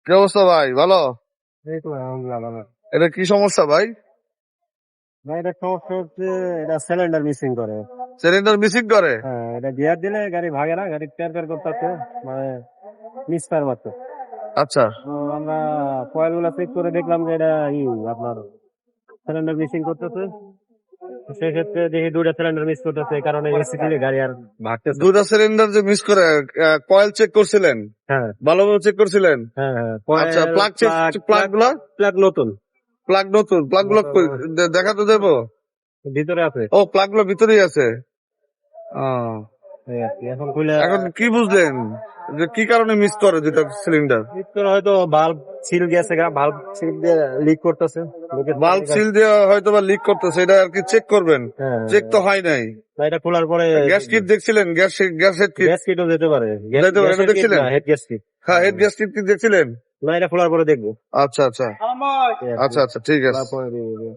কি অবস্থা ভাই, ভালো? এই তো আলহামদুলিল্লাহ ভালো। এটা কি সমস্যা ভাই? ভাই এটা সমস্যা হচ্ছে, এটা সিলিন্ডার মিসিং করে। সিলিন্ডার মিসিং করে? হ্যাঁ, এটা গিয়ার দিলে গাড়ি ভাগে না, গাড়ি পের করতেছে, মানে মিস ফায়ার মারছে। আচ্ছা। তো আমরা কয়েল গুলা চেক করে দেখলাম যে এটা আপনার সিলিন্ডার মিসিং করতেছে। সেক্ষেত্রে দেখি দুইটা সিলিন্ডার মিস করতেছে, এই কারণে এসি দিলে গাড়ি আর ভাগতেছে না। দুটা সিলিন্ডার যে মিস করে, কয়েল চেক করছিলেন? হ্যাঁ ভালোভাবে চেক করছিলেন? হ্যাঁ হ্যাঁ, আচ্ছা, coil plug check, plug plug গুলা, প্লাগ নতুন প্লাগ নতুন, প্লাগ গুলো নতুন দেখাতে দেবো? ভিতরে আছে। ও, প্লাগ গুলো ভিতরেই আছে। ও, এই আর কি, এখন খুলে এখন কি বুঝলেন যে কি কারণে মিস করে দুটা সিলিন্ডার? ভিতরে হয়তো বাল্ব সিল গেছে, বাল্ব সিল দিয়ে লিক করতেছে। বাল্ব সিল দেওয়া হয়তো বা লিক করতেছে, এটা আর কি চেক করবেন। হ্যাঁ চেক তো হয় নাই। না, এটা খোলার পরে গ্যাস কিট দেখছিলেন? Gas gas head kit gas কিটও যেতে পারে। যাইতে পারে, এটা দেখছিলেন? Head gas kit. হ্যাঁ, হেড গ্যাস কিট কি দেখছিলেন? না, এটা খোলার পরে দেখবো। আচ্ছা আচ্ছা এই আর কি, আচ্ছা আচ্ছা, ঠিক আছে। খোলার পরে দেখবো।